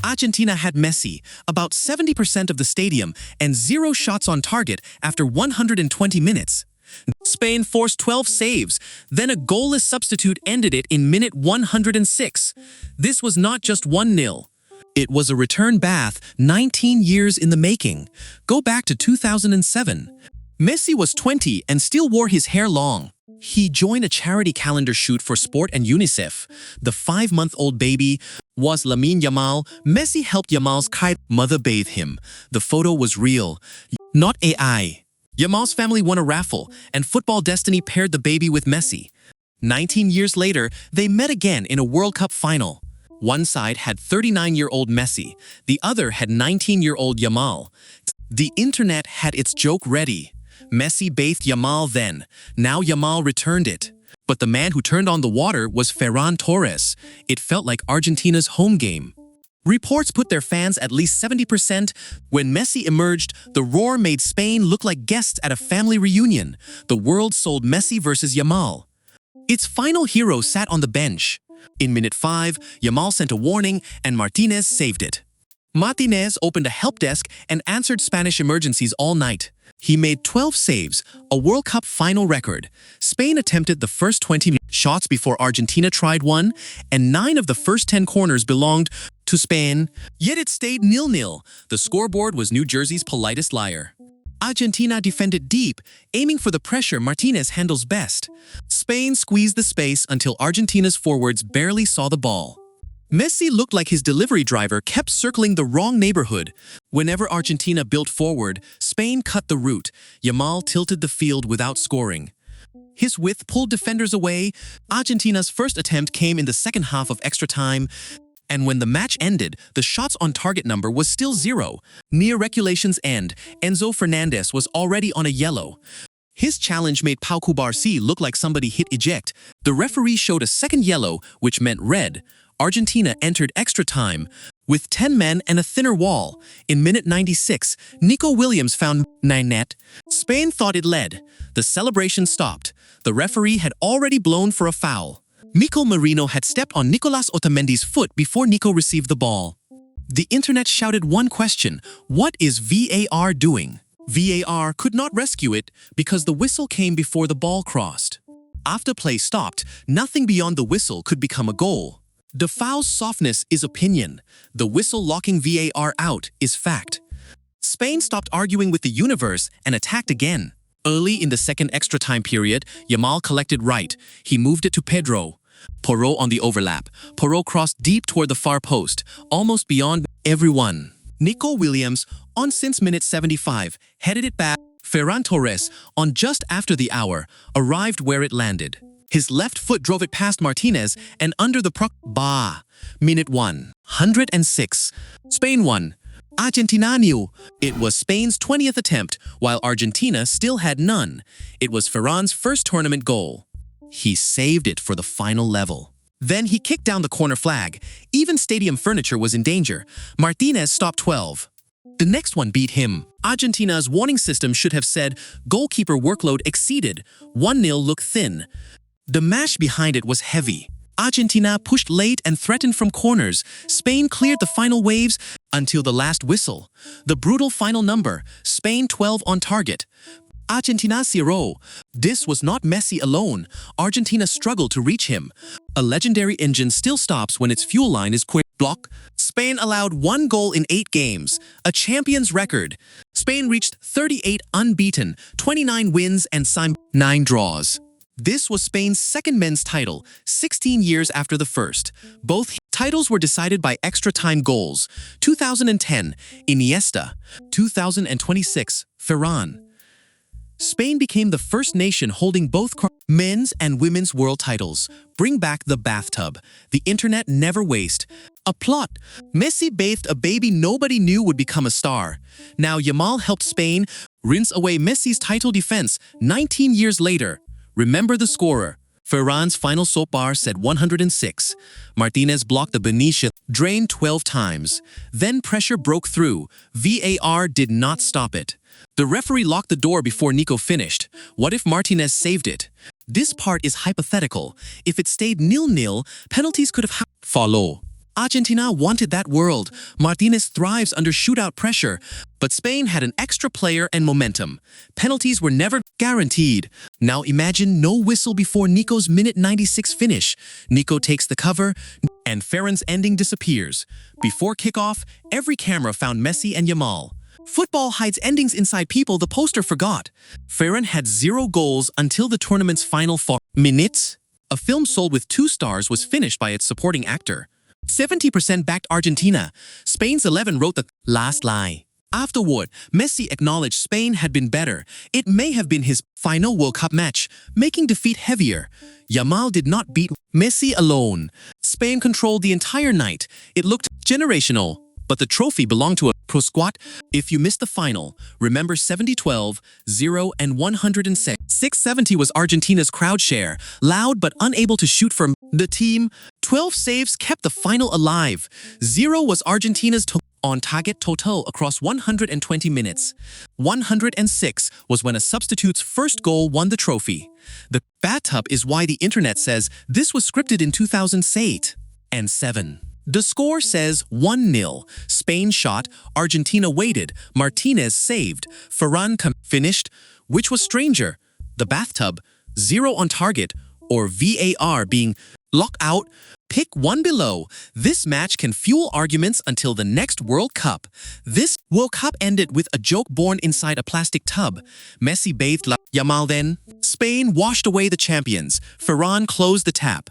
Argentina had Messi, about 70% of the stadium, and 0 shots on target after 120 minutes. Spain forced 12 saves, then a goalless substitute ended it in minute 106. This was not just 1-0. It was a return bath 19 years in the making. Go back to 2007. Messi was 20 and still wore his hair long. He joined a charity calendar shoot for sport and UNICEF. The 5-month-old baby was Lamine Yamal. Messi helped Yamal's mother bathe him. The photo was real, not AI. Yamal's family won a raffle, and Football Destiny paired the baby with Messi. 19 years later, they met again in a World Cup final. One side had 39-year-old Messi, the other had 19-year-old Yamal. The internet had its joke ready. Messi bathed Yamal then. Now Yamal returned it. But the man who turned on the water was Ferran Torres. It felt like Argentina's home game. Reports put their fans at least 70%. When Messi emerged, the roar made Spain look like guests at a family reunion. The world sold Messi versus Yamal. Its final hero sat on the bench. In minute 5, Yamal sent a warning and Martínez saved it. Martínez opened a help desk and answered Spanish emergencies all night. He made 12 saves, a World Cup final record. Spain attempted the first 20 shots before Argentina tried one, and 9 of the first 10 corners belonged to Spain. Yet it stayed 0-0. The scoreboard was New Jersey's politest liar. Argentina defended deep, aiming for the pressure Martínez handles best. Spain squeezed the space until Argentina's forwards barely saw the ball. Messi looked like his delivery driver kept circling the wrong neighborhood. Whenever Argentina built forward, Spain cut the route. Yamal tilted the field without scoring. His width pulled defenders away. Argentina's first attempt came in the second half of extra time. And when the match ended, the shots on target number was still 0. Near regulation's end, Enzo Fernandez was already on a yellow. His challenge made Pau Cubarsí look like somebody hit eject. The referee showed a second yellow, which meant red. Argentina entered extra time with 10 men and a thinner wall. In minute 96, Nico Williams found net. Spain thought it led. The celebration stopped. The referee had already blown for a foul. Mikel Merino had stepped on Nicolas Otamendi's foot before Nico received the ball. The internet shouted one question: what is VAR doing? VAR could not rescue it because the whistle came before the ball crossed. After play stopped, nothing beyond the whistle could become a goal. The foul's softness is opinion. The whistle locking VAR out is fact. Spain stopped arguing with the universe and attacked again. Early in the second extra time period, Yamal collected right. He moved it to Pedro. Porro on the overlap. Porro crossed deep toward the far post, almost beyond everyone. Nico Williams, on since minute 75, headed it back. Ferran Torres, on just after the hour, arrived where it landed. His left foot drove it past Martínez and under the Minute 106. Spain won. Argentina knew. It was Spain's 20th attempt, while Argentina still had none. It was Ferran's first tournament goal. He saved it for the final level. Then he kicked down the corner flag. Even stadium furniture was in danger. Martínez stopped 12. The next one beat him. Argentina's warning system should have said, goalkeeper workload exceeded. 1-0 looked thin. The mash behind it was heavy. Argentina pushed late and threatened from corners. Spain cleared the final waves until the last whistle. The brutal final number, Spain 12 on target. Argentina 0. This was not Messi alone. Argentina struggled to reach him. A legendary engine still stops when its fuel line is quick. Block. Spain allowed 1 goal in 8 games, a champion's record. Spain reached 38 unbeaten, 29 wins and 9 draws. This was Spain's second men's title, 16 years after the first. Both titles were decided by extra-time goals. 2010, Iniesta. 2026, Ferran. Spain became the first nation holding both men's and women's world titles. Bring back the bathtub. The internet never waste. A plot. Messi bathed a baby nobody knew would become a star. Now Yamal helped Spain rinse away Messi's title defense 19 years later. Remember the scorer. Ferran's final soap bar said 106. Martínez blocked the Benicia, drained 12 times. Then pressure broke through. VAR did not stop it. The referee locked the door before Nico finished. What if Martínez saved it? This part is hypothetical. If it stayed 0-0, penalties could have followed. Argentina wanted that world. Martinez thrives under shootout pressure, but Spain had an extra player and momentum. Penalties were never guaranteed. Now imagine no whistle before Nico's minute 96 finish. Nico takes the cover, and Ferran's ending disappears. Before kickoff, every camera found Messi and Yamal. Football hides endings inside people the poster forgot. Ferran had 0 goals until the tournament's final 4 minutes. A film sold with 2 stars was finished by its supporting actor. 70% backed Argentina. Spain's 11 wrote the last lie. Afterward, Messi acknowledged Spain had been better. It may have been his final World Cup match, making defeat heavier. Yamal did not beat Messi alone. Spain controlled the entire night. It looked generational, but the trophy belonged to a pro squad. If you missed the final, remember 70-12, 0 and 106. 670 was Argentina's crowd share, loud but unable to shoot for the team. 12 saves kept the final alive. 0 was Argentina's on-target total across 120 minutes. 106 was when a substitute's first goal won the trophy. The bathtub is why the internet says this was scripted in 2008 and 7. The score says 1-0. Spain shot, Argentina waited, Martinez saved, Ferran finished. Which was stranger? The bathtub, 0 on target, or VAR being locked out? Pick one below. This match can fuel arguments until the next World Cup. This World Cup ended with a joke born inside a plastic tub. Messi bathed Yamal then. Spain washed away the champions. Ferran closed the tap.